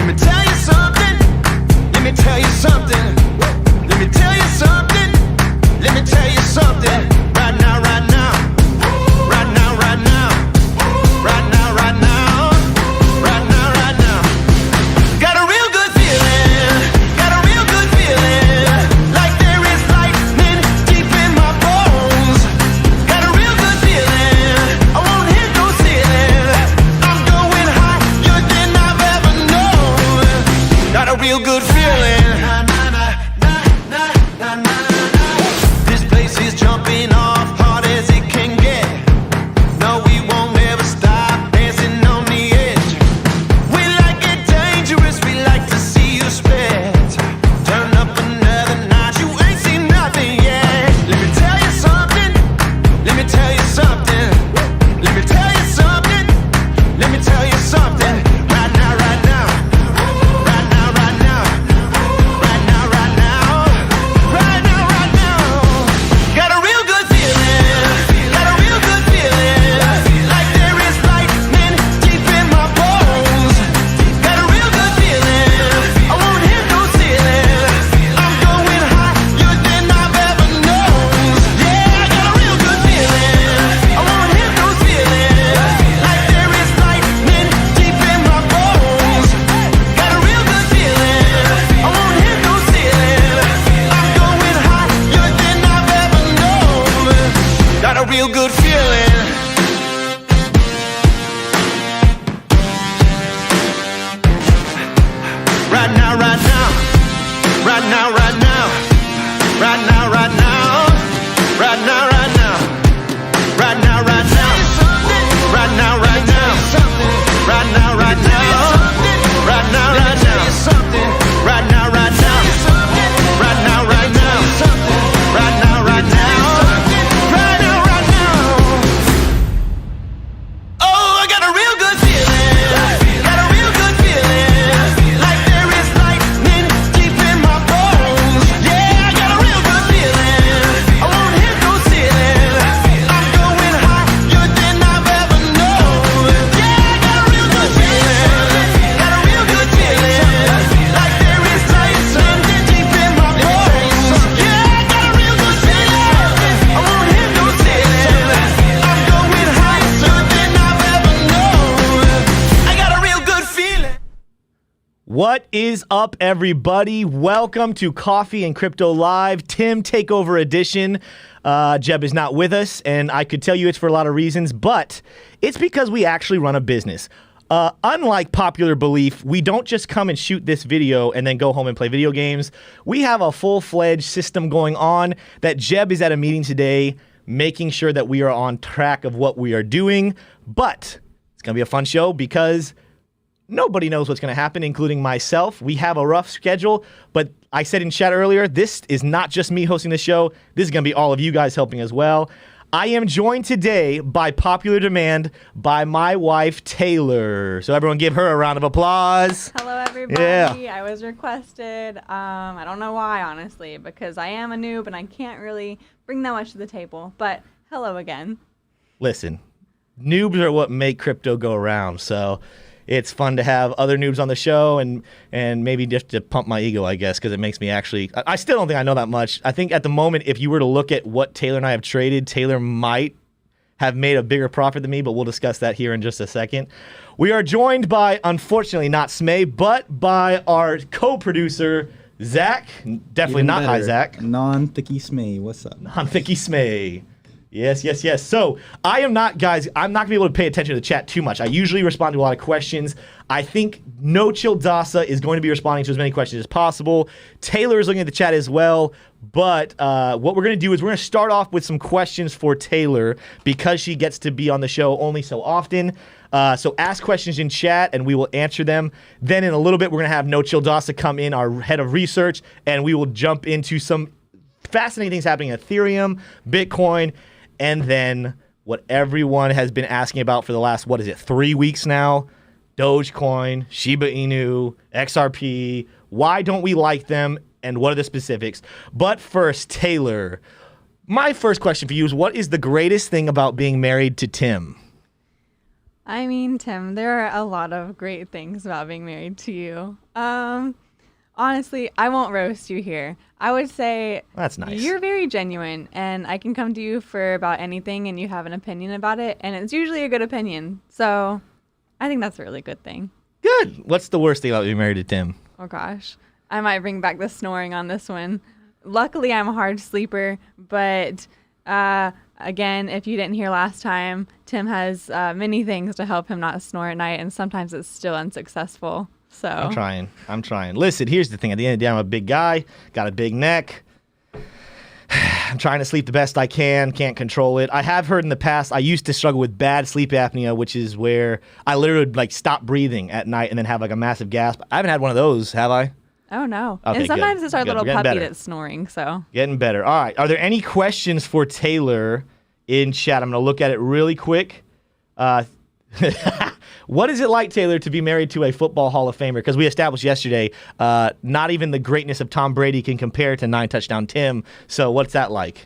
me tell you something. Let me tell you something. Let me tell you something. Let me tell you something. Right now, right now. Right now, right now. Right now, right now. Right now, right now. Got a real good feeling. Got a real good feeling. Like there is lightning deep in my bones. Got a real good feeling. I won't hit no ceiling. I'm going higher than I've ever known. Got a real good feeling. This place is jumping off hard as it can get. No, we won't ever stop dancing on the edge. We like it dangerous, we like to see you spit. Turn up another notch, you ain't seen nothing yet. Let me tell you something. Let me tell you something. Let me tell you something. Let me tell you something. Right now, right now. Right now, right now. Right now, right now. Right now, right now. Got a real good feeling. Got a real good feeling. Like there is lightning deep in my bones. Got a real good feeling. I won't hit no ceiling. I'm going higher than I've ever known. Yeah, I got a real good feeling. I won't hit no ceiling. Like there is lightning deep in my bones. Got a real good feeling. I won't hit no ceiling. I'm going higher than I've ever known. Got a real good feeling. Right now, right now. Right now, right now. Right now, right now. Right now, right now. Right now, right now. Right now, right now. Right now, right now. Right now, right now. Right now, right now. Right now, right now. Right now, right now. Right now, right now. Oh, I got a real good feeling. Got a real good feeling. Like there is lightning deep in my bones. Yeah, I got a real good feeling. I won't hit no ceiling. I'm going higher than I've ever known. Yeah, I got a real good feeling. Got a real good feeling. Like there is lightning deep in my bones. Yeah, I got a real good feeling. I won't hit no ceiling. I'm going higher than I've ever known. I got a real good feeling. What is up, everybody? Welcome to Coffee and Crypto Live, Tim Takeover edition. Jebb is not with us, and I could tell you it's for a lot of reasons, but it's because we actually run a business. Unlike popular belief, we don't just come and shoot this video and then go home and play video games. We have a full-fledged system going on that Jebb is at a meeting today, making sure that we are on track of what we are doing. But it's going to be a fun show because nobody knows what's going to happen, including myself. We have a rough schedule, but I said in chat earlier, this is not just me hosting the show. This is going to be all of you guys helping as well. I am joined today by popular demand by my wife, Taylor. So everyone give her a round of applause. Hello, everybody. Yeah. I was requested. I don't know why, honestly, because I am a noob and I can't really bring that much to the table. But hello again. Listen, noobs are what make crypto go around. So it's fun to have other noobs on the show and maybe just to pump my ego, I guess, because it makes me actually... I still don't think I know that much. I think at the moment, if you were to look at what Taylor and I have traded, Taylor might have made a bigger profit than me, but we'll discuss that here in just a second. We are joined by, unfortunately, not Smay, but by our co-producer, Zach. Definitely Even not better. Hi, Zach. Non-Thicky Smay, what's up? Non-Thicky Smay. Yes, yes, yes. So I am not, guys, I'm not going to be able to pay attention to the chat too much. I usually respond to a lot of questions. I think No Chill Dasa is going to be responding to as many questions as possible. Taylor is looking at the chat as well. But what we're going to do is we're going to start off with some questions for Taylor because she gets to be on the show only so often. So ask questions in chat and we will answer them. Then in a little bit, we're going to have No Chill Dasa come in, our head of research, and we will jump into some fascinating things happening in Ethereum, Bitcoin, and then what everyone has been asking about for the last, 3 weeks now? Dogecoin, Shiba Inu, XRP. Why don't we like them? And what are the specifics? But first, Taylor, my first question for you is, what is the greatest thing about being married to Tim? I mean, Tim, there are a lot of great things about being married to you. Honestly, I won't roast you here. I would say That's nice. you're very genuine, and I can come to you for about anything, and you have an opinion about it, and it's usually a good opinion. So I think that's a really good thing. Good. What's the worst thing about being married to Tim? Oh, gosh. I might bring back the snoring on this one. Luckily, I'm a hard sleeper, but again, if you didn't hear last time, Tim has many things to help him not snore at night, and sometimes it's still unsuccessful. So I'm trying. Listen, here's the thing. At the end of the day, I'm a big guy, got a big neck. I'm trying to sleep the best I can, can't control it. I have heard in the past, I used to struggle with bad sleep apnea, which is where I literally would like stop breathing at night and then have like a massive gasp. I haven't had one of those, have I? Oh, no. Okay, and sometimes good. it's our Good. little We're getting puppy better. that's snoring, so. Getting better. All right. Are there any questions for Taylor in chat? I'm going to look at it really quick. What is it like, Taylor, to be married to a football Hall of Famer? Because we established yesterday, not even the greatness of Tom Brady can compare to 9-touchdown Tim. So what's that like?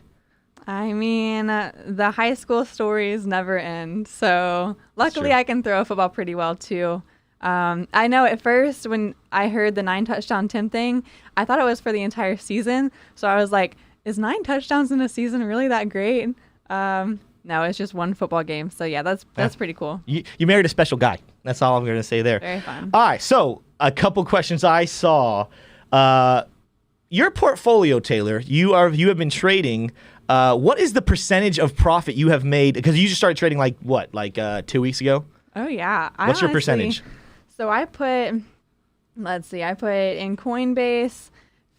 I mean, the high school stories never end. So luckily true. I can throw a football pretty well, too. I know at first when I heard the 9-touchdown Tim thing, I thought it was for the entire season. So I was like, is 9 touchdowns in a season really that great? No, it's just one football game. So yeah, that's pretty cool. You married a special guy. That's all I'm going to say there. Very fun. All right. So a couple questions I saw. Your portfolio, Taylor, you have been trading. What is the percentage of profit you have made? Because you just started trading like 2 weeks ago? Oh, yeah. What's your percentage? So I put in Coinbase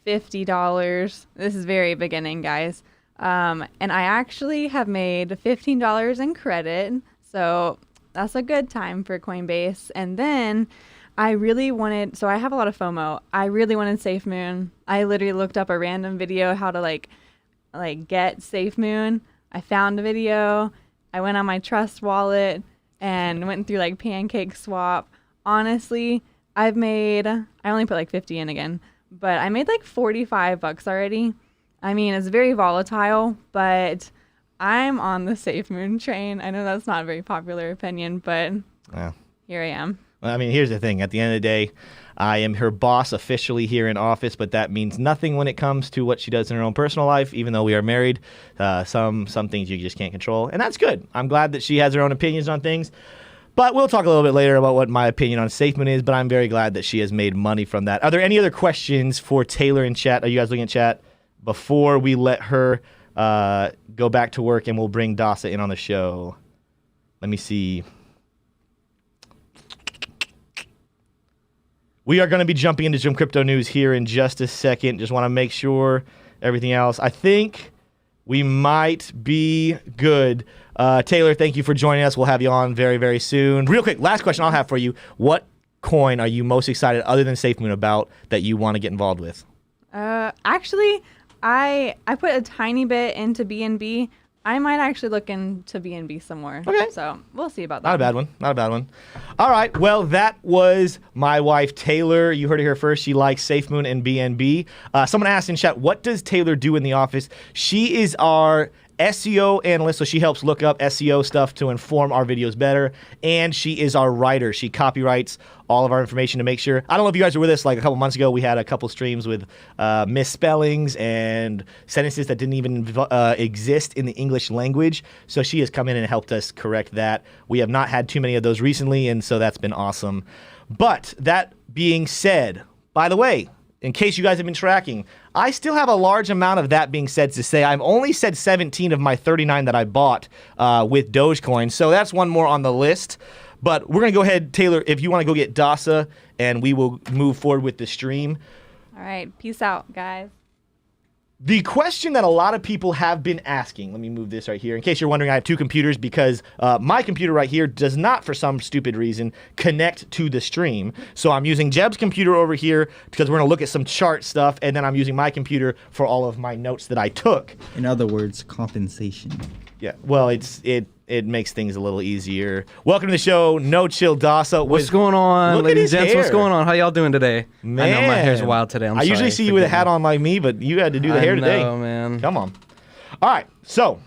$50. This is very beginning, guys. And I actually have made $15 in credit. So that's a good time for Coinbase. And then I really wanted, so I have a lot of FOMO. I really wanted SafeMoon. I literally looked up a random video how to like get SafeMoon. I found a video. I went on my Trust wallet and went through like Pancake Swap. Honestly, I only put like 50 in again, but I made like $45 already. I mean, it's very volatile, but I'm on the SafeMoon train. I know that's not a very popular opinion, but here I am. Well, I mean, here's the thing. At the end of the day, I am her boss officially here in office, but that means nothing when it comes to what she does in her own personal life, even though we are married. Some things you just can't control, and that's good. I'm glad that she has her own opinions on things. But we'll talk a little bit later about what my opinion on SafeMoon is, but I'm very glad that she has made money from that. Are there any other questions for Taylor in chat? Are you guys looking at chat? Before we let her go back to work and we'll bring Dasa in on the show. Let me see. We are going to be jumping into some crypto news here in just a second. Just want to make sure everything else. I think we might be good. Taylor, thank you for joining us. We'll have you on very, very soon. Real quick, last question I'll have for you. What coin are you most excited other than SafeMoon about that you want to get involved with? Actually, I put a tiny bit into BNB. I might actually look into BNB some more. Okay. So we'll see about that. Not a bad one. Not a bad one. All right. Well, that was my wife, Taylor. You heard it here first. She likes SafeMoon and BNB. Someone asked in chat, what does Taylor do in the office? She is our SEO analyst, so she helps look up SEO stuff to inform our videos better, and she is our writer. She copyrights all of our information to make sure. I don't know if you guys were with us like a couple months ago. We had a couple streams with misspellings and sentences that didn't even exist in the English language, so she has come in and helped us correct that. We have not had too many of those recently, and so that's been awesome. But that being said, by the way, in case you guys have been tracking, I still have a large amount of that being said to say. I've only said 17 of my 39 that I bought with Dogecoin, so that's one more on the list. But we're going to go ahead, Taylor, if you want to go get Dasa, and we will move forward with the stream. All right. Peace out, guys. The question that a lot of people have been asking, let me move this right here. In case you're wondering, I have two computers because my computer right here does not, for some stupid reason, connect to the stream. So I'm using Jebb's computer over here because we're going to look at some chart stuff, and then I'm using my computer for all of my notes that I took. In other words, compensation. Yeah, well, it makes things a little easier. Welcome to the show, No Chill Dasa. What's going on, Look at ladies his and gents? What's hair. going on? How y'all doing today? Man. I know my hair's wild today. I usually see you with a hat on like me, but you had to do the hair today. I know, man. Come on. All right, so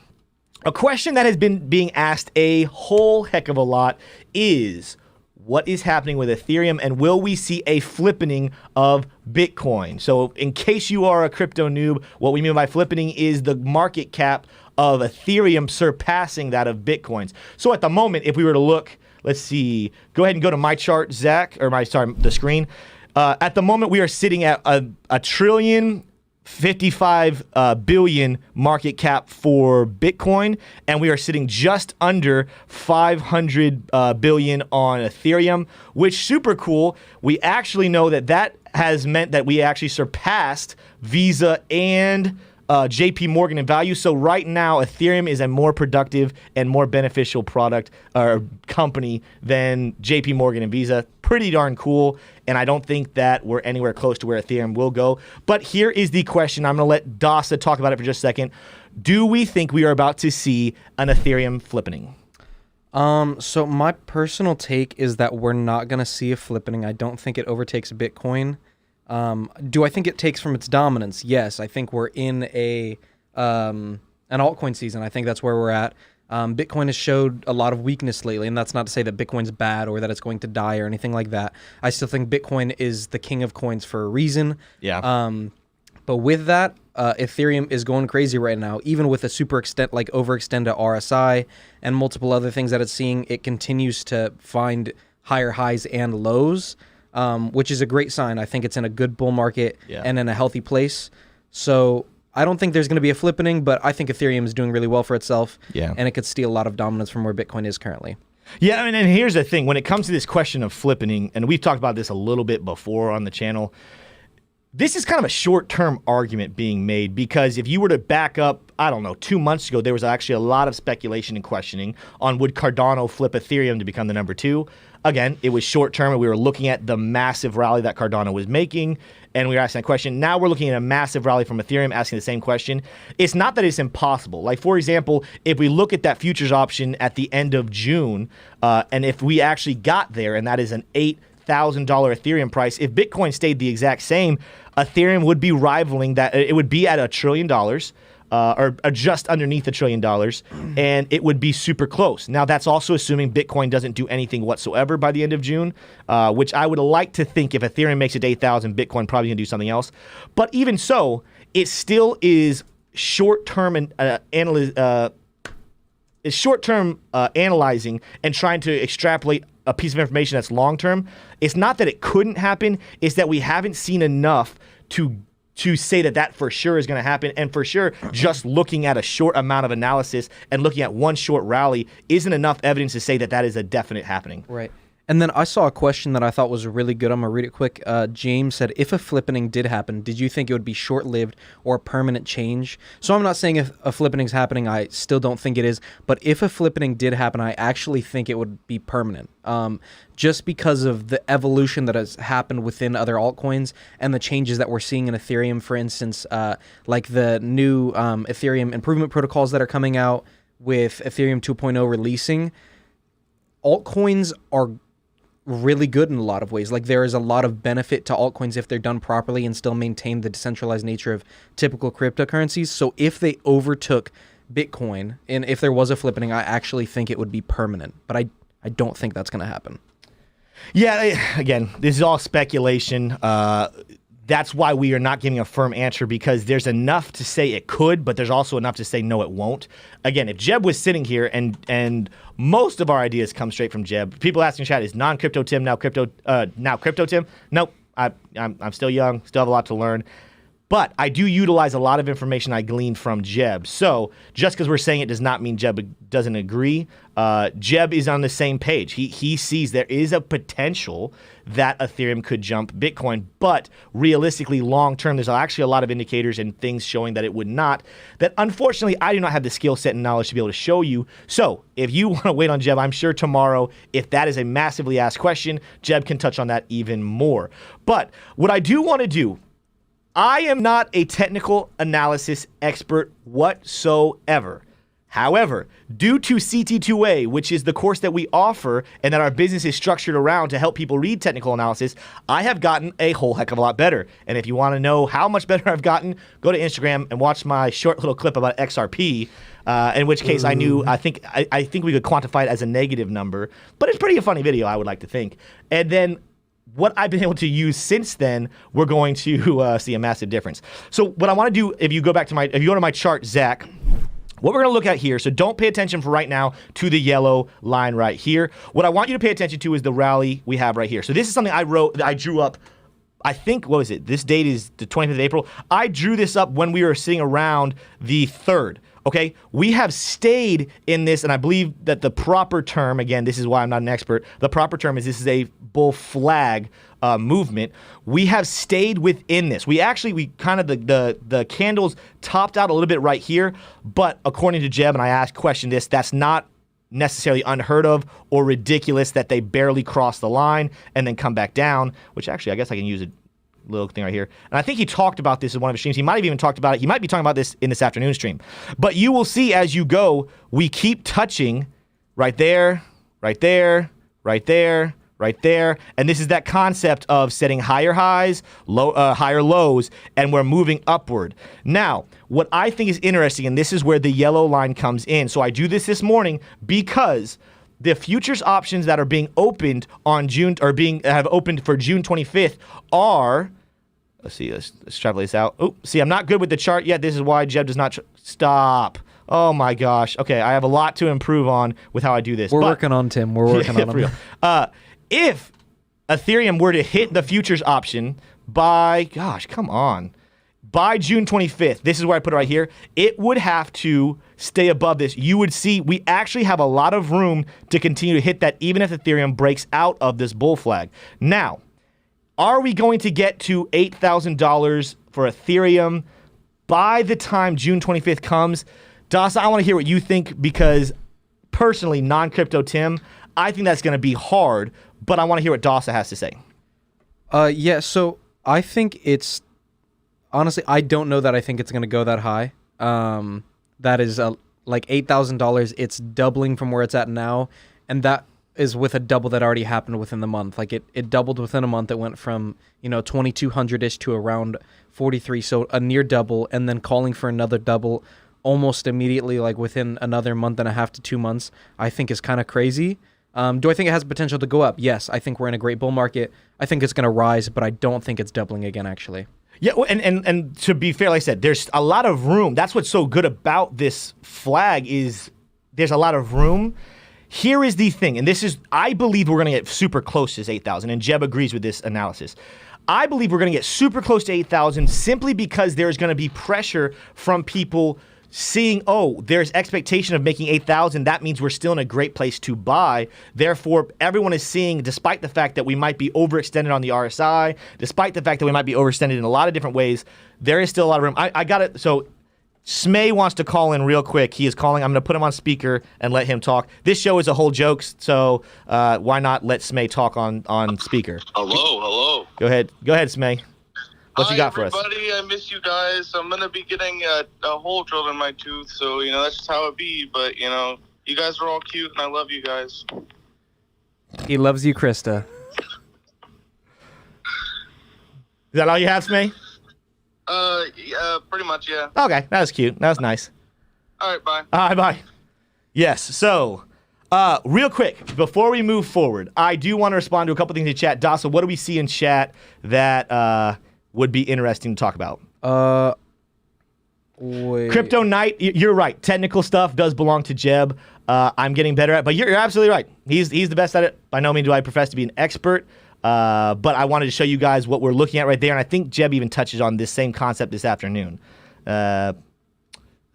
A question that has been being asked a whole heck of a lot is what is happening with Ethereum, and will we see a flippening of Bitcoin? So in case you are a crypto noob, what we mean by flippening is the market cap of Ethereum surpassing that of Bitcoin's. So at the moment, if we were to look, let's see, go ahead and go to my chart, Zach, or the screen. At the moment, we are sitting at a trillion 55 billion market cap for Bitcoin, and we are sitting just under 500 billion on Ethereum, which super cool. We actually know that has meant that we actually surpassed Visa and JP Morgan in value. So right now, Ethereum is a more productive and more beneficial product or company than JP Morgan and Visa. Pretty darn cool. And I don't think that we're anywhere close to where Ethereum will go. But here is the question. I'm going to let Dasa talk about it for just a second. Do we think we are about to see an Ethereum flippening? So my personal take is that we're not going to see a flippening. I don't think it overtakes Bitcoin. Do I think it takes from its dominance? Yes, I think we're in an altcoin season. I think that's where we're at. Bitcoin has showed a lot of weakness lately, and that's not to say that Bitcoin's bad or that it's going to die or anything like that. I still think Bitcoin is the king of coins for a reason. Yeah. But with that, Ethereum is going crazy right now. Even with a overextended RSI and multiple other things that it's seeing, it continues to find higher highs and lows. Which is a great sign. I think it's in a good bull market and in a healthy place. So I don't think there's going to be a flippening, but I think Ethereum is doing really well for itself. Yeah. And it could steal a lot of dominance from where Bitcoin is currently. Yeah, and here's the thing. When it comes to this question of flippening, and we've talked about this a little bit before on the channel, this is kind of a short-term argument being made because if you were to back up, 2 months ago, there was actually a lot of speculation and questioning on would Cardano flip Ethereum to become the number 2. Again, it was short-term, and we were looking at the massive rally that Cardano was making, and we were asking that question. Now we're looking at a massive rally from Ethereum asking the same question. It's not that it's impossible. Like, for example, if we look at that futures option at the end of June, and if we actually got there, and that is an $8,000 Ethereum price, if Bitcoin stayed the exact same, Ethereum would be rivaling that. It would be at $1 trillion. Or just underneath $1 trillion, and it would be super close. Now, that's also assuming Bitcoin doesn't do anything whatsoever by the end of June, which I would like to think if Ethereum makes it to 8,000, Bitcoin probably going to do something else. But even so, it still is short-term analyzing and trying to extrapolate a piece of information that's long-term. It's not that it couldn't happen, it's that we haven't seen enough to say that for sure is going to happen. And for sure, just looking at a short amount of analysis and looking at one short rally isn't enough evidence to say that is a definite happening. Right. And then I saw a question that I thought was really good. I'm going to read it quick. James said, if a flippening did happen, did you think it would be short-lived or a permanent change? So I'm not saying if a flippening is happening, I still don't think it is. But if a flippening did happen, I actually think it would be permanent. Just because of the evolution that has happened within other altcoins and the changes that we're seeing in Ethereum, for instance, like the new Ethereum improvement protocols that are coming out with Ethereum 2.0 releasing. Altcoins are really good in a lot of ways. Like, there is a lot of benefit to altcoins if they're done properly and still maintain the decentralized nature of typical cryptocurrencies. So if they overtook Bitcoin and if there was a flippening, I actually think it would be permanent. But I don't think that's going to happen. Yeah, again, this is all speculation. That's why we are not giving a firm answer, because there's enough to say it could, but there's also enough to say no, it won't. Again, if Jebb was sitting here and most of our ideas come straight from Jebb. People asking in chat, is non-crypto Tim now crypto Tim? Nope, I'm still young, still have a lot to learn. But I do utilize a lot of information I gleaned from Jebb. So just because we're saying it does not mean Jebb doesn't agree. Jebb is on the same page. He sees there is a potential that Ethereum could jump Bitcoin, but realistically, long term, there's actually a lot of indicators and things showing that it would not. That unfortunately, I do not have the skill set and knowledge to be able to show you. So if you want to wait on Jebb, I'm sure tomorrow, if that is a massively asked question, Jebb can touch on that even more. But what I do want to do, I am not a technical analysis expert whatsoever. However, due to CT2A, which is the course that we offer and that our business is structured around to help people read technical analysis, I have gotten a whole heck of a lot better. And if you want to know how much better I've gotten, go to Instagram and watch my short little clip about XRP. In which case, I think we could quantify it as a negative number, but it's pretty a funny video, I would like to think. And then what I've been able to use since then, we're going to see a massive difference. So what I want to do, if you go to my chart, Zach, what we're going to look at here, so don't pay attention for right now to the yellow line right here. What I want you to pay attention to is the rally we have right here. So this is something I drew up, I think, what was it? This date is the 25th of April. I drew this up when we were sitting around the 3rd. Okay, we have stayed in this, and I believe that the proper term, again, this is why I'm not an expert, the proper term is this is a bull flag movement. We have stayed within this. We kind of, the candles topped out a little bit right here, but according to Jebb, and I questioned this, that's not necessarily unheard of or ridiculous that they barely cross the line and then come back down, which actually I guess I can use it. Little thing right here. And I think he talked about this in one of his streams. He might have even talked about it. He might be talking about this in this afternoon stream. But you will see as you go, we keep touching right there, right there, right there, right there. And this is that concept of setting higher highs, higher lows, and we're moving upward. Now, what I think is interesting, and this is where the yellow line comes in. So I do this morning because the futures options that are being opened on have opened for June 25th are, let's see, let's travel this out. Oh, see, I'm not good with the chart yet. This is why Jebb does not stop. Oh my gosh. Okay, I have a lot to improve on with how I do this. We're working on Tim. We're working on him. If Ethereum were to hit the futures option by June 25th, this is where I put it right here, it would have to stay above this. You would see we actually have a lot of room to continue to hit that even if Ethereum breaks out of this bull flag. Now, are we going to get to $8,000 for Ethereum by the time June 25th comes? Dasa, I want to hear what you think because personally, non-crypto Tim, I think that's going to be hard, but I want to hear what Dasa has to say. Yeah, so I think it's, honestly, I don't know that I think it's going to go that high. That is like $8,000. It's doubling from where it's at now, and that is with a double that already happened within the month. Like it doubled within a month. It went from 2,200-ish to around 43, so a near double, and then calling for another double almost immediately, like within another month and a half to 2 months. I think is kind of crazy. Do I think it has potential to go up? Yes, I think we're in a great bull market. I think it's going to rise, but I don't think it's doubling again, actually. Yeah, and to be fair, like I said, there's a lot of room. That's what's so good about this flag is there's a lot of room. Here is the thing, and this is, I believe we're going to get super close to 8,000, and Jebb agrees with this analysis. I believe we're going to get super close to 8,000 simply because there's going to be pressure from people seeing, oh, there's expectation of making 8,000. That means we're still in a great place to buy. Therefore, everyone is seeing, despite the fact that we might be overextended on the RSI, despite the fact that we might be overextended in a lot of different ways, there is still a lot of room. I got it. So Smay wants to call in real quick. He is calling. I'm going to put him on speaker and let him talk. This show is a whole joke, so why not let Smay talk on speaker? Hello. Go ahead, Smay. What you got for us? Hi, everybody. I miss you guys. I'm going to be getting a hole drilled in my tooth, so, that's just how it be. But, you guys are all cute, and I love you guys. He loves you, Krista. Is that all you have, Smay? Yeah, pretty much, yeah. Okay, that was cute. That was nice. All right, bye. All right, bye. Yes, so, real quick, before we move forward, I do want to respond to a couple things in chat. Dasa, what do we see in chat that would be interesting to talk about? Wait. Crypto Knight, you're right. Technical stuff does belong to Jebb. I'm getting better at it, but you're absolutely right. He's the best at it. By no means do I profess to be an expert, but I wanted to show you guys what we're looking at right there, and I think Jebb even touches on this same concept this afternoon. Let's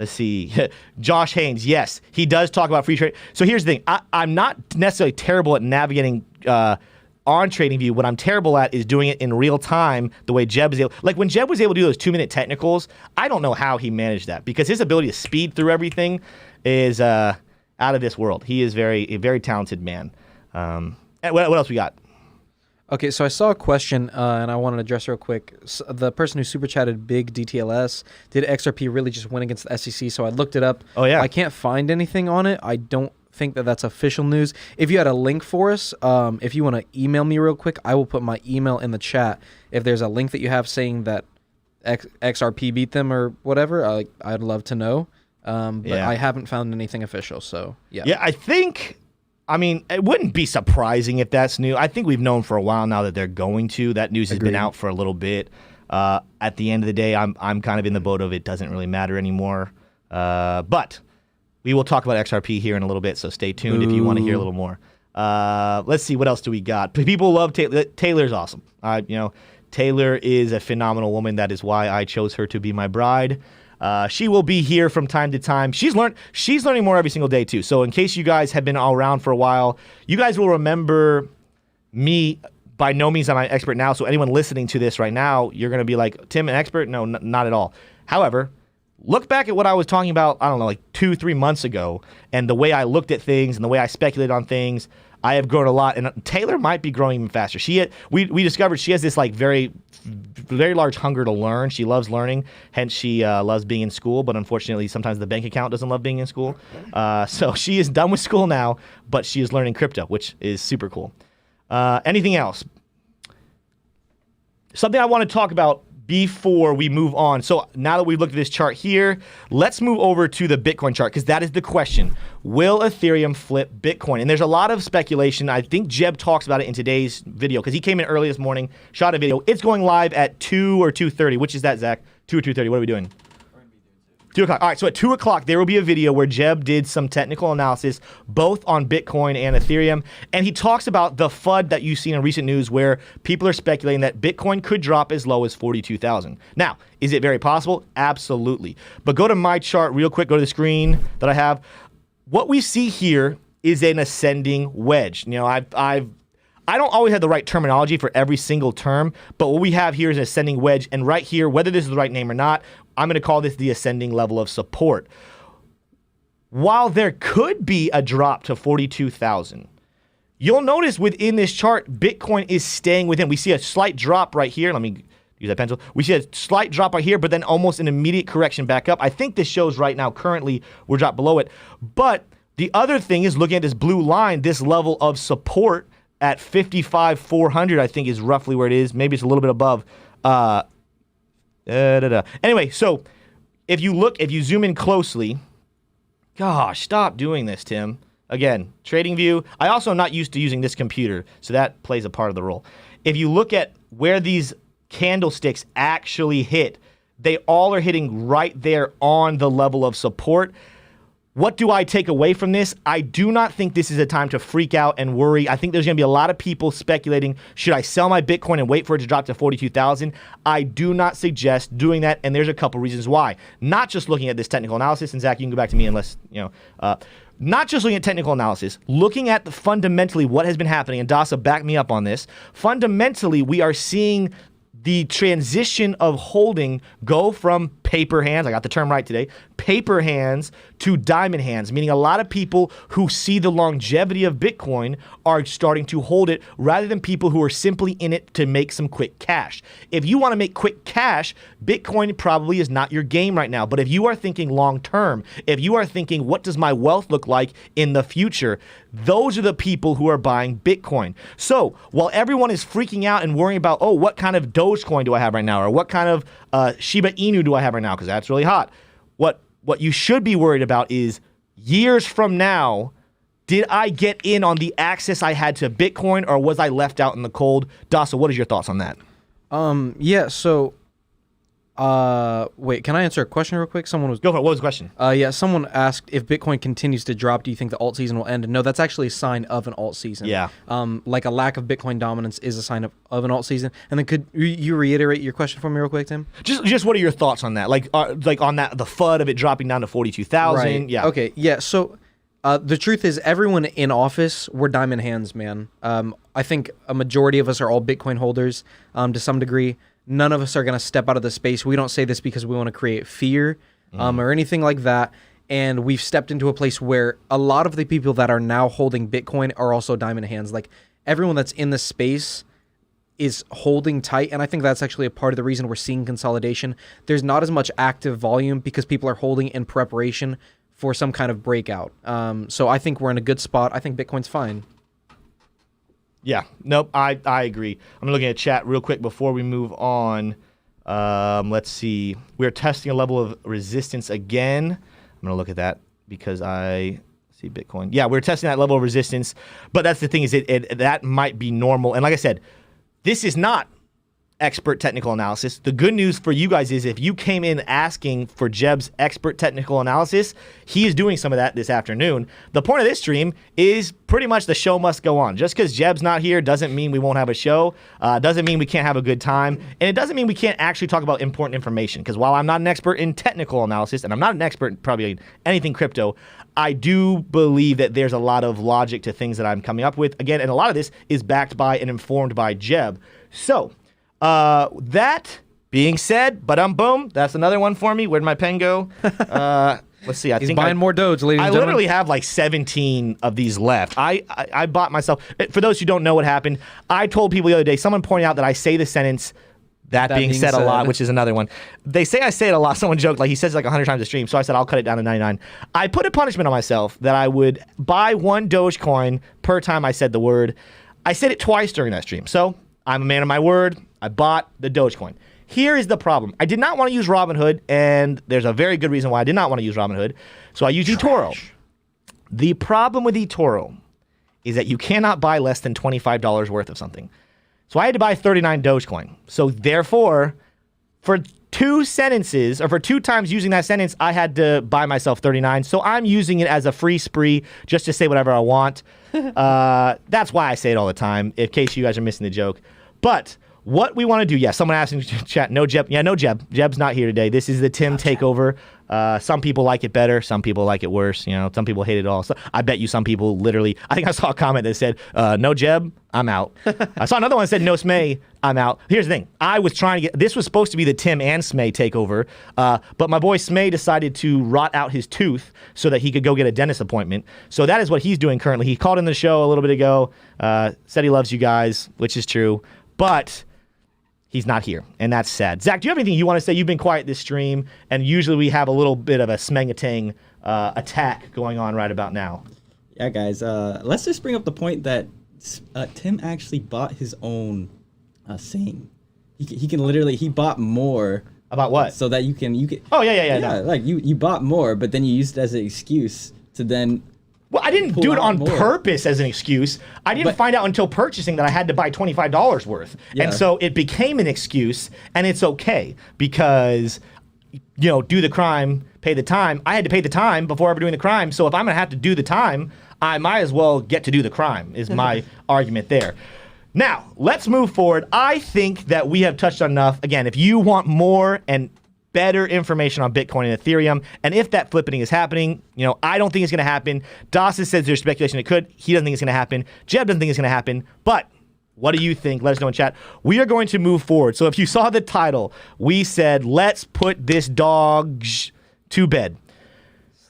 see. Josh Haynes, yes, he does talk about free trade. So here's the thing. I'm not necessarily terrible at navigating on TradingView. What I'm terrible at is doing it in real time the way Jebb is able. Like when Jebb was able to do those 2-minute technicals, I don't know how he managed that because his ability to speed through everything is out of this world. He is a very talented man. What else we got? Okay, so I saw a question, and I wanted to address real quick. The person who super chatted Big DTLS, did XRP really just win against the SEC? So I looked it up. Oh, yeah. I can't find anything on it. I don't think that that's official news. If you had a link for us, if you want to email me real quick, I will put my email in the chat. If there's a link that you have saying that XRP beat them or whatever, I'd love to know. But I haven't found anything official, so yeah. Yeah, I mean, it wouldn't be surprising if that's new. I think we've known for a while now that they're going to. That news has been out for a little bit. At the end of the day, I'm kind of in the boat of it doesn't really matter anymore. But we will talk about XRP here in a little bit, so stay tuned if you want to hear a little more. Let's see, what else do we got? People love Taylor. Taylor's awesome. Taylor is a phenomenal woman. That is why I chose her to be my bride. She will be here from time to time. She's learning more every single day too. So in case you guys have been all around for a while, you guys will remember me. By no means am I an expert now. So anyone listening to this right now, you're going to be like, Tim, an expert? No, not at all. However, look back at what I was talking about, I don't know, like 2-3 months ago, and the way I looked at things and the way I speculated on things. I have grown a lot, and Taylor might be growing even faster. We discovered she has this like very, very large hunger to learn. She loves learning, hence she loves being in school. But unfortunately, sometimes the bank account doesn't love being in school. So she is done with school now, but she is learning crypto, which is super cool. Anything else? Something I want to talk about before we move on. So now that we've looked at this chart here, let's move over to the Bitcoin chart, because that is the question. Will Ethereum flip Bitcoin? And there's a lot of speculation. I think Jebb talks about it in today's video, because he came in early this morning, shot a video. It's going live at 2 or 2:30. Which is that, Zach? 2 or 2:30. What are we doing? 2 o'clock. All right, so at 2 o'clock, there will be a video where Jebb did some technical analysis, both on Bitcoin and Ethereum, and he talks about the FUD that you've seen in recent news where people are speculating that Bitcoin could drop as low as 42,000. Now, is it very possible? Absolutely. But go to my chart real quick, go to the screen that I have. What we see here is an ascending wedge. I don't always have the right terminology for every single term, but what we have here is an ascending wedge, and right here, whether this is the right name or not, I'm going to call this the ascending level of support. While there could be a drop to 42,000, you'll notice within this chart, Bitcoin is staying within. We see a slight drop right here. Let me use that pencil. We see a slight drop right here, but then almost an immediate correction back up. I think this shows right now, currently, we're dropped below it. But the other thing is, looking at this blue line, this level of support at 55,400, I think is roughly where it is. Maybe it's a little bit above. Anyway, so if you zoom in closely, gosh, stop doing this, Tim. Again, trading view. I also am not used to using this computer, so that plays a part of the role. If you look at where these candlesticks actually hit, they all are hitting right there on the level of support. What do I take away from this? I do not think this is a time to freak out and worry. I think there's going to be a lot of people speculating, should I sell my Bitcoin and wait for it to drop to 42,000? I do not suggest doing that, and there's a couple reasons why. Not just looking at this technical analysis, and Zach, you can go back to me unless, not just looking at technical analysis, looking at fundamentally what has been happening, and Dasa, back me up on this. Fundamentally, we are seeing the transition of holding go from paper hands, I got the term right today, paper hands to diamond hands, meaning a lot of people who see the longevity of Bitcoin are starting to hold it rather than people who are simply in it to make some quick cash. If you want to make quick cash, Bitcoin probably is not your game right now. But if you are thinking long term, if you are thinking, what does my wealth look like in the future? Those are the people who are buying Bitcoin. So while everyone is freaking out and worrying about, oh, what kind of Dogecoin do I have right now? Or what kind of Shiba Inu do I have right now? Because that's really hot. What you should be worried about is years from now, did I get in on the access I had to Bitcoin, or was I left out in the cold? Dasa, what is your thoughts on that? Yeah, so wait, can I answer a question real quick? Someone was Go for it. What was the question? Yeah, someone asked, if Bitcoin continues to drop, do you think the alt season will end? No, that's actually a sign of an alt season. Yeah. Like a lack of Bitcoin dominance is a sign of an alt season. And then could you reiterate your question for me real quick, Tim? Just what are your thoughts on that? Like on that, the FUD of it dropping down to 42,000. Right. Yeah. Okay. Yeah. So the truth is, everyone in office, we're diamond hands, man. I think a majority of us are all Bitcoin holders to some degree. None of us are going to step out of the space. We don't say this because we want to create fear or anything like that. And we've stepped into a place where a lot of the people that are now holding Bitcoin are also diamond hands. Like, everyone that's in the space is holding tight, and I think that's actually a part of the reason we're seeing consolidation. There's not as much active volume because people are holding in preparation for some kind of breakout. So I think we're in a good spot. I think Bitcoin's fine. Yeah, nope, I agree. I'm looking at chat real quick before we move on. Let's see. We're testing a level of resistance again. I'm going to look at that because I see Bitcoin. Yeah, we're testing that level of resistance, but that's the thing is that might be normal. And like I said, this is not expert technical analysis. The good news for you guys is if you came in asking for Jebb's expert technical analysis, he is doing some of that this afternoon. The point of this stream is pretty much the show must go on. Just because Jebb's not here doesn't mean we won't have a show, doesn't mean we can't have a good time, and it doesn't mean we can't actually talk about important information. Because while I'm not an expert in technical analysis, and I'm not an expert in probably anything crypto, I do believe that there's a lot of logic to things that I'm coming up with. Again, and a lot of this is backed by and informed by Jebb. So, that being said, boom, that's another one for me. Where'd my pen go? Let's see. He's buying more Doge, ladies and gentlemen. literally have like 17 of these left. I bought myself. For those who don't know what happened, I told people the other day, someone pointed out that I say the sentence, that being said a lot, which is another one. They say I say it a lot. Someone joked, like he says it like 100 times a stream. So I said, I'll cut it down to 99. I put a punishment on myself that I would buy one Dogecoin per time I said the word. I said it twice during that stream. So I'm a man of my word. I bought the Dogecoin. Here is the problem. I did not want to use Robinhood, and there's a very good reason why I did not want to use Robinhood. So I used eToro. The problem with eToro is that you cannot buy less than $25 worth of something. So I had to buy 39 Dogecoin. So therefore, for two sentences, or for two times using that sentence, I had to buy myself 39. So I'm using it as a free spree just to say whatever I want. That's why I say it all the time, in case you guys are missing the joke. But what we want to do, someone asked in the chat, no Jebb. Yeah, no Jebb. Jebb's not here today. This is the Tim Takeover. Some people like it better. Some people like it worse. You know, some people hate it all. So I bet you some people literally, I think I saw a comment that said, no Jebb, I'm out. I saw another one that said, no Smay, I'm out. Here's the thing. I was trying to get, this was supposed to be the Tim and Smay takeover, but my boy Smay decided to rot out his tooth so that he could go get a dentist appointment. So that is what he's doing currently. He called in the show a little bit ago, said he loves you guys, which is true, but he's not here, and that's sad. Zach, do you have anything you want to say? You've been quiet this stream, and usually we have a little bit of a smengatang attack going on right about now. Yeah, guys, let's just bring up the point that Tim actually bought his own saying. He can literally, he bought more. About what? So that you can. Oh, yeah. Yeah, No. like you bought more, but then you used it as an excuse to then. Well, I didn't do it on purpose as an excuse. I didn't find out until purchasing that I had to buy $25 worth. Yeah. And so it became an excuse, and it's okay because, you know, do the crime, pay the time. I had to pay the time before ever doing the crime. So if I'm going to have to do the time, I might as well get to do the crime is my argument there. Now, let's move forward. I think that we have touched on enough. Again, if you want more and better information on Bitcoin and Ethereum, and if that flippening is happening, you know, I don't think it's going to happen. Dawson says there's speculation it could. He doesn't think it's going to happen. Jebb doesn't think it's going to happen. But what do you think? Let us know in chat. We are going to move forward. So if you saw the title, we said, let's put this dog to bed.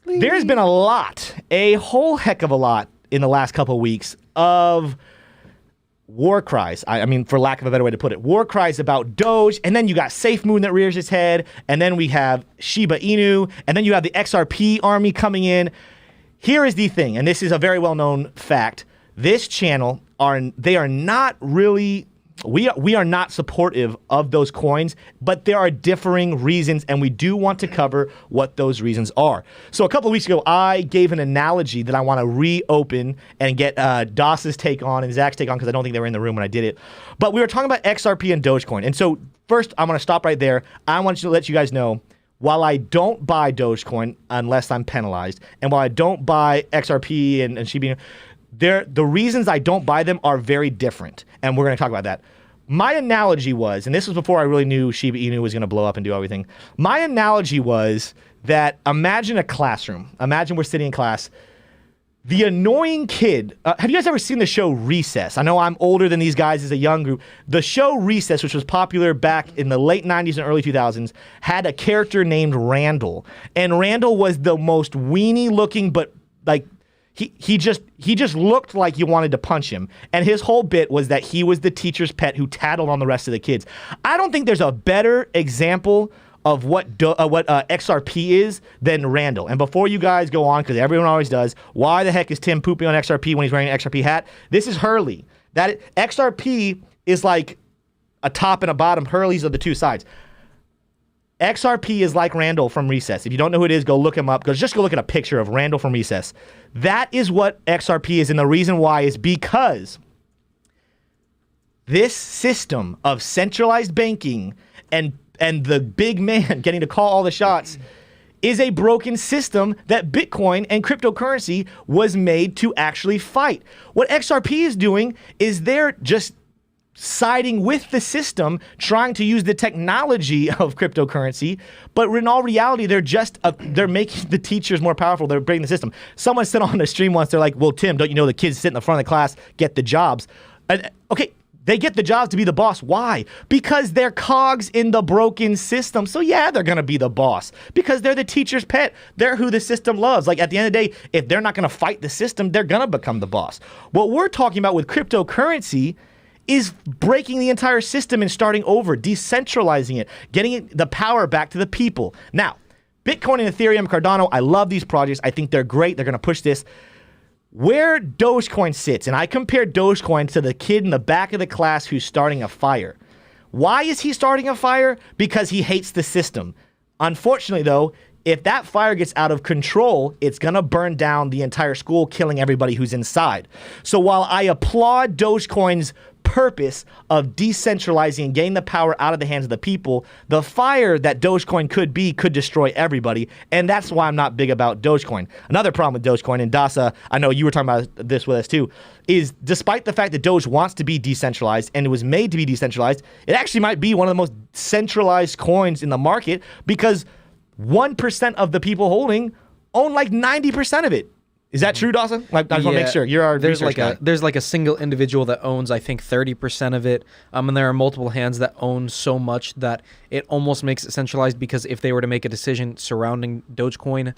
There's been a whole heck of a lot in the last couple of weeks of war cries. I mean, for lack of a better way to put it, war cries about Doge, and then you got Safe Moon that rears its head, and then we have Shiba Inu, and then you have the XRP army coming in. Here is the thing, and this is a very well-known fact. This channel, they are not really, we are not supportive of those coins, but there are differing reasons, and we do want to cover what those reasons are. So a couple of weeks ago, I gave an analogy that I want to reopen and get Doss's take on and Zach's take on, because I don't think they were in the room when I did it. But we were talking about XRP and Dogecoin. And so first, I'm going to stop right there. I want to let you guys know, while I don't buy Dogecoin unless I'm penalized, and while I don't buy XRP and Shiba, the reasons I don't buy them are very different, and we're going to talk about that. My analogy was, and this was before I really knew Shiba Inu was going to blow up and do everything. My analogy was that imagine a classroom. Imagine we're sitting in class. The annoying kid. Have you guys ever seen the show Recess? I know I'm older than these guys as a young group. The show Recess, which was popular back in the late 90s and early 2000s, had a character named Randall. And Randall was the most weenie looking, but like, He just looked like you wanted to punch him. And his whole bit was that he was the teacher's pet who tattled on the rest of the kids. I don't think there's a better example of what XRP is than Randall. And before you guys go on, because everyone always does, why the heck is Tim pooping on XRP when he's wearing an XRP hat? This is Hurley. XRP is like a top and a bottom. Hurley's are the two sides. XRP is like Randall from Recess. If you don't know who it is, go look him up. Just go look at a picture of Randall from Recess. That is what XRP is, and the reason why is because this system of centralized banking and the big man getting to call all the shots is a broken system that Bitcoin and cryptocurrency was made to actually fight. What XRP is doing is they're just siding with the system, trying to use the technology of cryptocurrency, but in all reality, they're making the teachers more powerful. They're breaking the system. Someone said on the stream once, they're like, well, Tim, don't you know the kids sit in the front of the class get the jobs? Okay, they get the jobs to be the boss. Why? Because they're cogs in the broken system. So yeah, they're going to be the boss because they're the teacher's pet. They're who the system loves. Like at the end of the day, if they're not going to fight the system, they're going to become the boss. What we're talking about with cryptocurrency is breaking the entire system and starting over, decentralizing it, getting the power back to the people. Now, Bitcoin and Ethereum, Cardano, I love these projects. I think they're great. They're going to push this. Where Dogecoin sits, and I compare Dogecoin to the kid in the back of the class who's starting a fire. Why is he starting a fire? Because he hates the system. Unfortunately, though, if that fire gets out of control, it's going to burn down the entire school, killing everybody who's inside. So while I applaud Dogecoin's purpose of decentralizing and getting the power out of the hands of the people, the fire that Dogecoin could destroy everybody, and that's why I'm not big about Dogecoin. Another problem with Dogecoin, and Dasa, I know you were talking about this with us too, is despite the fact that Doge wants to be decentralized and it was made to be decentralized, it actually might be one of the most centralized coins in the market because 1% of the people holding own like 90% of it. Is that true, Dawson? Like, I just want to make sure. You're our research guy. There's like a single individual that owns, I think, 30% of it. And there are multiple hands that own so much that it almost makes it centralized because if they were to make a decision surrounding Dogecoin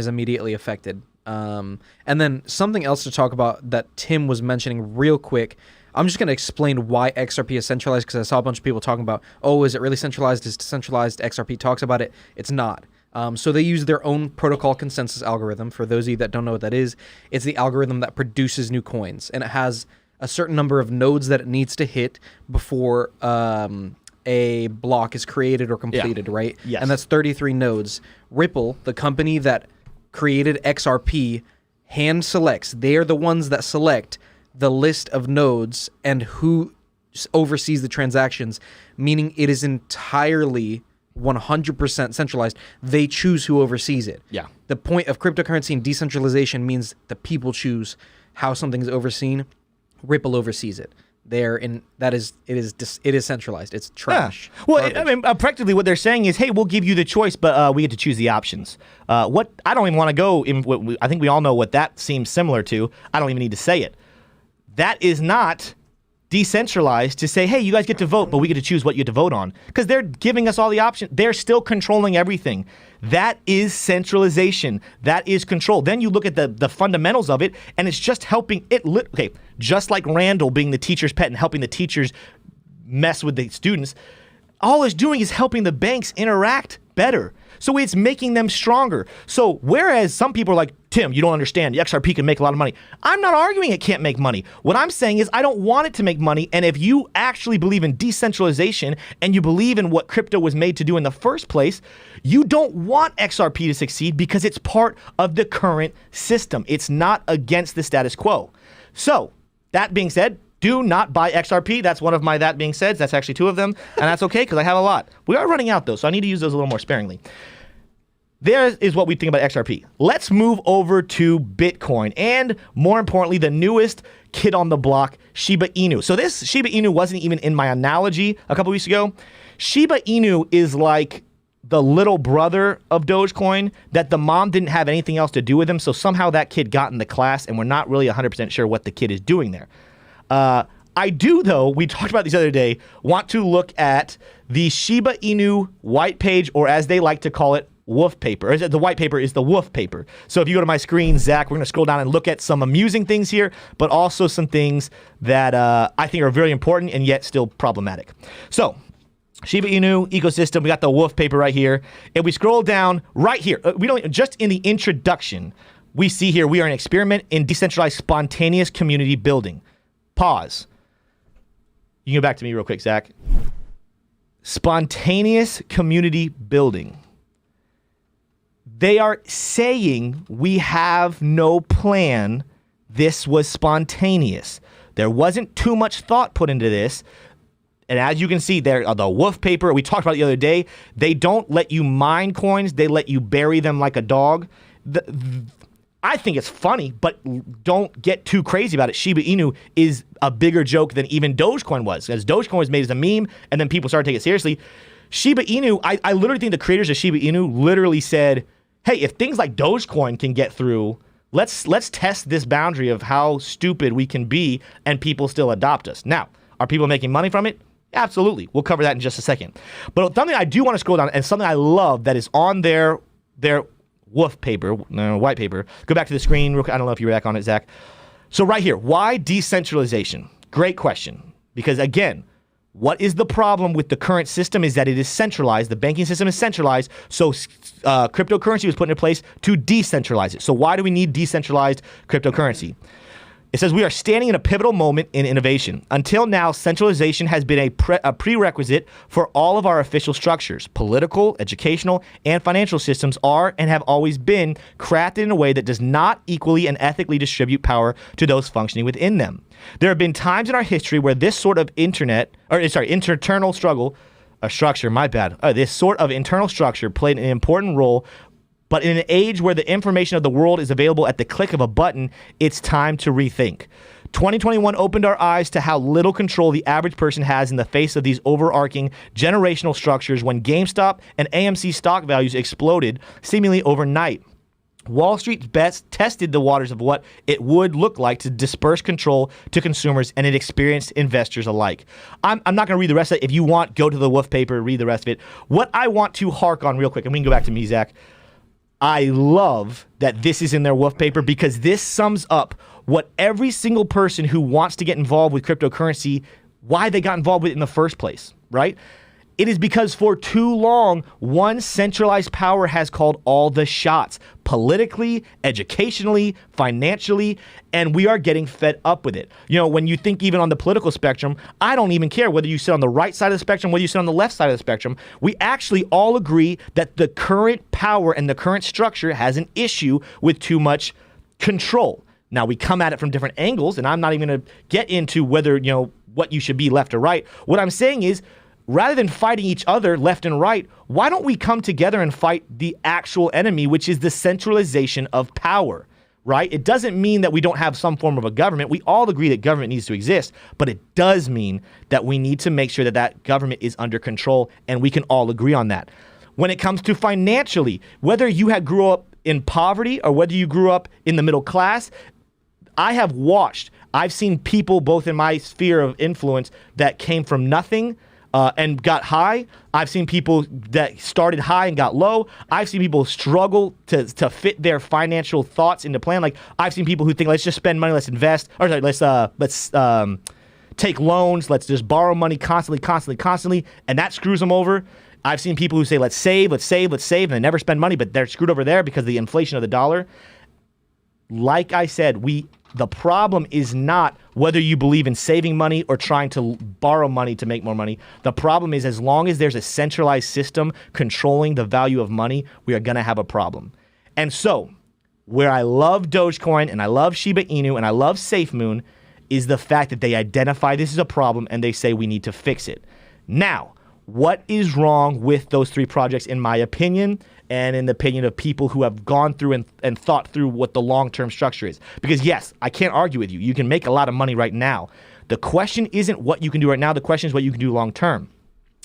is immediately affected. And then something else to talk about that Tim was mentioning real quick. I'm just going to explain why XRP is centralized because I saw a bunch of people talking about, oh, is it really centralized? Is it decentralized? XRP talks about it. It's not. So they use their own protocol consensus algorithm. For those of you that don't know what that is, it's the algorithm that produces new coins. And it has a certain number of nodes that it needs to hit before a block is created or completed, right? Yes. And that's 33 nodes. Ripple, the company that created XRP, hand selects. They are the ones that select the list of nodes and who oversees the transactions, meaning it is entirely 100% centralized. They choose who oversees it. Yeah. The point of cryptocurrency and decentralization means the people choose how something is overseen. Ripple oversees it. It is centralized. It's trash. Yeah. Well, I mean, practically what they're saying is, hey, we'll give you the choice, but we get to choose the options. What I don't even want to go in. I think we all know what that seems similar to. I don't even need to say it. That is not decentralized to say, hey, you guys get to vote, but we get to choose what you get to vote on. Because they're giving us all the options. They're still controlling everything. That is centralization. That is control. Then you look at the fundamentals of it, and it's just helping it. Okay, just like Randall being the teacher's pet and helping the teachers mess with the students, all it's doing is helping the banks interact better. So it's making them stronger. So whereas some people are like, Tim, you don't understand. The XRP can make a lot of money. I'm not arguing it can't make money. What I'm saying is I don't want it to make money. And if you actually believe in decentralization and you believe in what crypto was made to do in the first place, you don't want XRP to succeed because it's part of the current system. It's not against the status quo. So that being said, do not buy XRP. That's one of my that being said. That's actually two of them. And that's okay because I have a lot. We are running out though, so I need to use those a little more sparingly. There is what we think about XRP. Let's move over to Bitcoin and more importantly, the newest kid on the block, Shiba Inu. So this Shiba Inu wasn't even in my analogy a couple weeks ago. Shiba Inu is like the little brother of Dogecoin that the mom didn't have anything else to do with him. So somehow that kid got in the class and we're not really 100% sure what the kid is doing there. I do, though, we talked about this the other day, want to look at the Shiba Inu white page, or as they like to call it, wolf paper. Or the white paper is the wolf paper. So if you go to my screen, Zach, we're going to scroll down and look at some amusing things here, but also some things that I think are very important and yet still problematic. So Shiba Inu ecosystem, we got the wolf paper right here. And we scroll down right here. We don't just in the introduction, we see here we are an experiment in decentralized spontaneous community building. Pause. You can go back to me real quick, Zach. Spontaneous community building. They are saying we have no plan. This was spontaneous. There wasn't too much thought put into this. And as you can see there, the wolf paper, we talked about it the other day, they don't let you mine coins. They let you bury them like a dog. I think it's funny, but don't get too crazy about it. Shiba Inu is a bigger joke than even Dogecoin was, because Dogecoin was made as a meme, and then people started taking it seriously. Shiba Inu, I literally think the creators of Shiba Inu literally said, hey, if things like Dogecoin can get through, let's test this boundary of how stupid we can be, and people still adopt us. Now, are people making money from it? Absolutely. We'll cover that in just a second. But something I do want to scroll down, and something I love that is on their wolf paper, white paper. Go back to the screen real quick. I don't know if you were back on it, Zach. So right here, why decentralization? Great question. Because again, what is the problem with the current system is that it is centralized. The banking system is centralized. So cryptocurrency was put into place to decentralize it. So why do we need decentralized cryptocurrency? It says we are standing in a pivotal moment in innovation. Until now, centralization has been a prerequisite for all of our official structures. Political, educational, and financial systems are and have always been crafted in a way that does not equally and ethically distribute power to those functioning within them. There have been times in our history where this sort of internal struggle, this sort of internal structure played an important role. But in an age where the information of the world is available at the click of a button, it's time to rethink. 2021 opened our eyes to how little control the average person has in the face of these overarching generational structures when GameStop and AMC stock values exploded seemingly overnight. Wall Street's bets tested the waters of what it would look like to disperse control to consumers and experienced investors alike. I'm not going to read the rest of it. If you want, go to the wolf paper, read the rest of it. What I want to hark on real quick, and we can go back to me, Zach. I love that this is in their wolf paper because this sums up what every single person who wants to get involved with cryptocurrency, why they got involved with it in the first place, right? It is because for too long, one centralized power has called all the shots, politically, educationally, financially, and we are getting fed up with it. You know, when you think even on the political spectrum, I don't even care whether you sit on the right side of the spectrum, whether you sit on the left side of the spectrum. We actually all agree that the current power and the current structure has an issue with too much control. Now, we come at it from different angles, and I'm not even going to get into whether, what you should be left or right. What I'm saying is, rather than fighting each other left and right, why don't we come together and fight the actual enemy, which is the centralization of power, right? It doesn't mean that we don't have some form of a government. We all agree that government needs to exist, but it does mean that we need to make sure that that government is under control, and we can all agree on that. When it comes to financially, whether you grew up in poverty or whether you grew up in the middle class, I've seen people both in my sphere of influence that came from nothing and got high. I've seen people that started high and got low. I've seen people struggle to fit their financial thoughts into plan. Like I've seen people who think, let's just spend money, let's invest, or sorry, let's take loans, let's just borrow money constantly, and that screws them over. I've seen people who say, let's save, and they never spend money, but they're screwed over there because of the inflation of the dollar. Like I said, the problem is not whether you believe in saving money or trying to borrow money to make more money. The problem is as long as there's a centralized system controlling the value of money, we are going to have a problem. And so, where I love Dogecoin and I love Shiba Inu and I love SafeMoon is the fact that they identify this as a problem and they say we need to fix it. Now, what is wrong with those three projects in my opinion and in the opinion of people who have gone through and thought through what the long-term structure is? Because yes, I can't argue with you. You can make a lot of money right now. The question isn't what you can do right now. The question is what you can do long-term.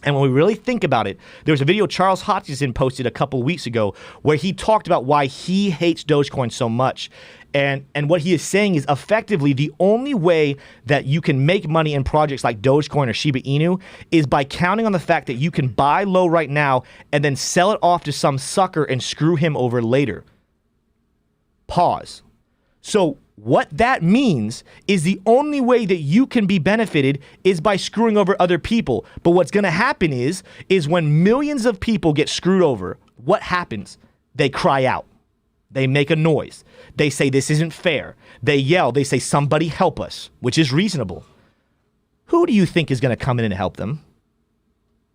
And when we really think about it, there was a video Charles Hoskinson posted a couple weeks ago where he talked about why he hates Dogecoin so much. And what he is saying is effectively the only way that you can make money in projects like Dogecoin or Shiba Inu is by counting on the fact that you can buy low right now and then sell it off to some sucker and screw him over later. Pause. So what that means is the only way that you can be benefited is by screwing over other people. But what's going to happen is when millions of people get screwed over, what happens? They cry out. They make a noise. They say this isn't fair. They yell. They say somebody help us, which is reasonable. Who do you think is going to come in and help them?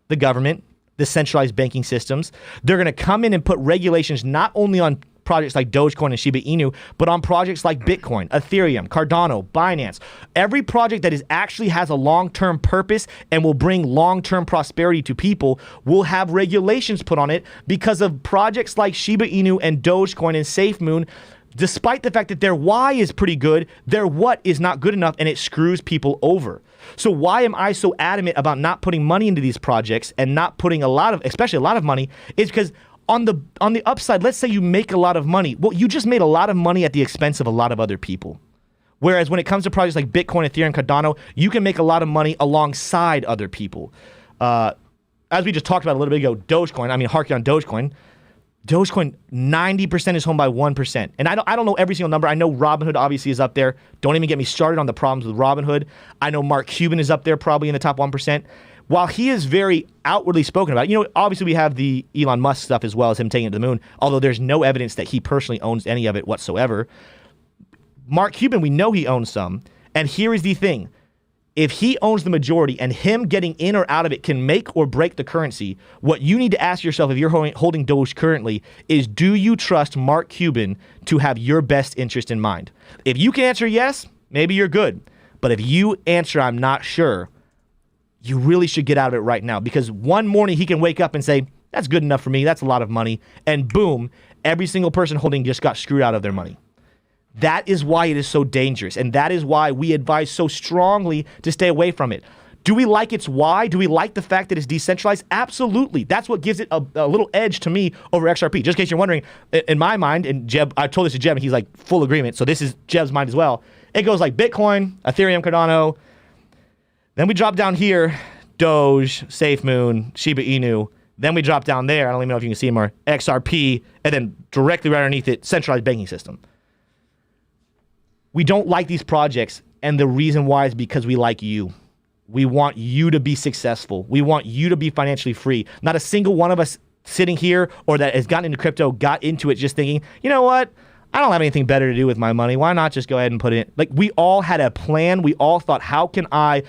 The government, the centralized banking systems. They're going to come in and put regulations not only on projects like Dogecoin and Shiba Inu, but on projects like Bitcoin, Ethereum, Cardano, Binance. Every project that actually has a long-term purpose and will bring long-term prosperity to people will have regulations put on it because of projects like Shiba Inu and Dogecoin and SafeMoon. Despite the fact that their why is pretty good, their what is not good enough, and it screws people over. So why am I so adamant about not putting money into these projects and not putting especially a lot of money, is because on the upside, let's say you make a lot of money. Well, you just made a lot of money at the expense of a lot of other people. Whereas when it comes to projects like Bitcoin, Ethereum, Cardano, you can make a lot of money alongside other people. As we just talked about a little bit ago, Dogecoin, harking on Dogecoin, 90% is home by 1%. And I don't know every single number. I know Robinhood obviously is up there. Don't even get me started on the problems with Robinhood. I know Mark Cuban is up there probably in the top 1%. While he is very outwardly spoken about, obviously we have the Elon Musk stuff as well as him taking it to the moon, although there's no evidence that he personally owns any of it whatsoever. Mark Cuban, we know he owns some. And here is the thing. If he owns the majority and him getting in or out of it can make or break the currency, what you need to ask yourself if you're holding Doge currently is, do you trust Mark Cuban to have your best interest in mind? If you can answer yes, maybe you're good. But if you answer I'm not sure, you really should get out of it right now, because one morning he can wake up and say, that's good enough for me, that's a lot of money, and boom, every single person holding just got screwed out of their money. That is why it is so dangerous, and that is why we advise so strongly to stay away from it. Do we like its why? Do we like the fact that it's decentralized? Absolutely. That's what gives it a little edge to me over XRP. Just in case you're wondering, in my mind, and Jebb, I told this to Jebb, and he's like, full agreement, so this is Jebb's mind as well. It goes like Bitcoin, Ethereum, Cardano. Then we drop down here, Doge, SafeMoon, Shiba Inu. Then we drop down there, I don't even know if you can see more, XRP, and then directly right underneath it, centralized banking system. We don't like these projects, and the reason why is because we like you. We want you to be successful. We want you to be financially free. Not a single one of us sitting here or that has gotten into crypto got into it just thinking, you know what? I don't have anything better to do with my money. Why not just go ahead and put it in? Like, we all had a plan. We all thought, how can I,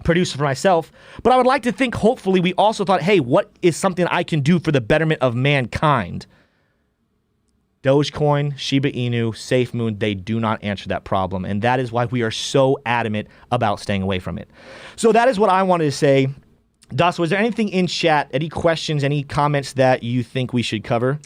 produce for myself? But I would like to think, hopefully, we also thought, hey, what is something I can do for the betterment of mankind? Dogecoin, Shiba Inu, SafeMoon, they do not answer that problem. And that is why we are so adamant about staying away from it. So that is what I wanted to say. Das, was there anything in chat, any questions, any comments that you think we should cover?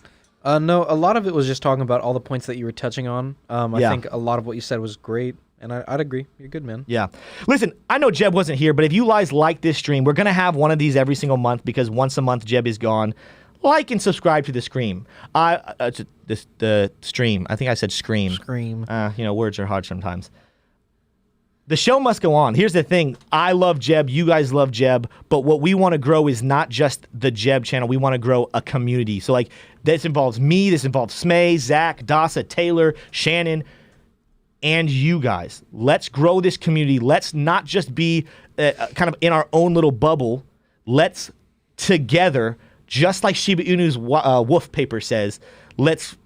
No, a lot of it was just talking about all the points that you were touching on. I think a lot of what you said was great, and I'd agree. You're good, man. Yeah. Listen, I know Jebb wasn't here, but if you guys like this stream, we're going to have one of these every single month, because once a month Jebb is gone. Like and subscribe to the stream. The stream. I think I said scream. Scream. Words are hard sometimes. The show must go on. Here's the thing. I love Jebb. You guys love Jebb. But what we want to grow is not just the Jebb channel. We want to grow a community. So, this involves me. This involves Smay, Zach, Dasa, Taylor, Shannon, and you guys. Let's grow this community. Let's not just be kind of in our own little bubble. Let's together, just like Shiba Inu's wolf paper says, let's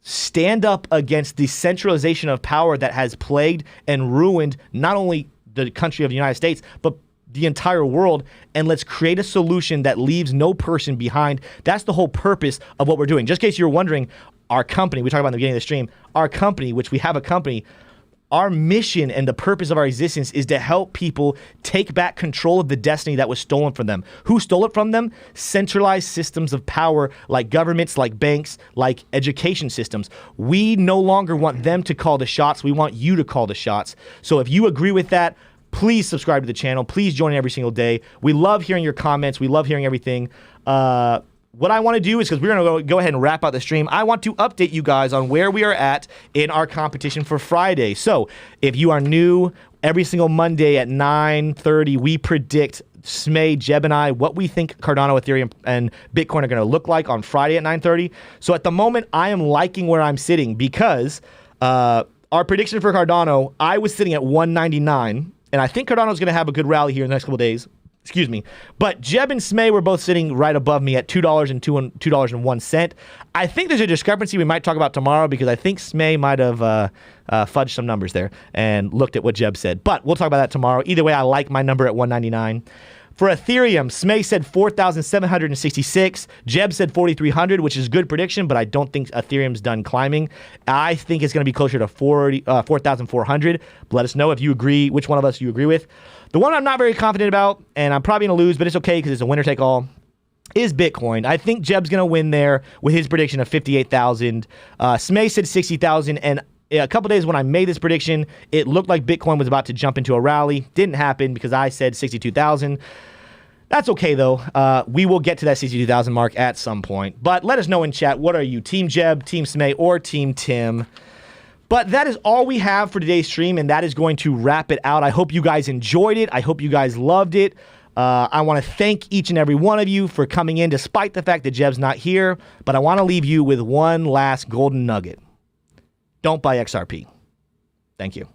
stand up against the centralization of power that has plagued and ruined not only the country of the United States, but the entire world, and let's create a solution that leaves no person behind. That's the whole purpose of what we're doing. Just in case you're wondering, our company, we talked about in the beginning of the stream, our company, which we have a company, our mission and the purpose of our existence is to help people take back control of the destiny that was stolen from them. Who stole it from them? Centralized systems of power, like governments, like banks, like education systems. We no longer want them to call the shots. We want you to call the shots. So if you agree with that, please subscribe to the channel. Please join every single day. We love hearing your comments. We love hearing everything. what I want to do is, because we're going to go ahead and wrap out the stream, I want to update you guys on where we are at in our competition for Friday. So if you are new, every single Monday at 9:30, we predict, Smay, Jebb, and I, what we think Cardano, Ethereum, and Bitcoin are going to look like on Friday at 9:30. So at the moment, I am liking where I'm sitting because our prediction for Cardano, I was sitting at 199, and I think Cardano is going to have a good rally here in the next couple days. Excuse me. But Jebb and Smay were both sitting right above me at $2.01. I think there's a discrepancy we might talk about tomorrow because I think Smay might have fudged some numbers there and looked at what Jebb said. But we'll talk about that tomorrow. Either way, I like my number at 199. For Ethereum, Smay said 4,766. Jebb said 4,300, which is a good prediction, but I don't think Ethereum's done climbing. I think it's going to be closer to 4,400. Let us know if you agree, which one of us you agree with. The one I'm not very confident about, and I'm probably going to lose, but it's okay because it's a winner-take-all, is Bitcoin. I think Jebb's going to win there with his prediction of 58,000. Smay said 60,000, and a couple days when I made this prediction, it looked like Bitcoin was about to jump into a rally. Didn't happen because I said 62,000. That's okay, though. We will get to that 62,000 mark at some point. But let us know in chat, what are you, Team Jebb, Team Smay, or Team Tim? But that is all we have for today's stream, and that is going to wrap it out. I hope you guys enjoyed it. I hope you guys loved it. I want to thank each and every one of you for coming in, despite the fact that Jebb's not here. But I want to leave you with one last golden nugget. Don't buy XRP. Thank you.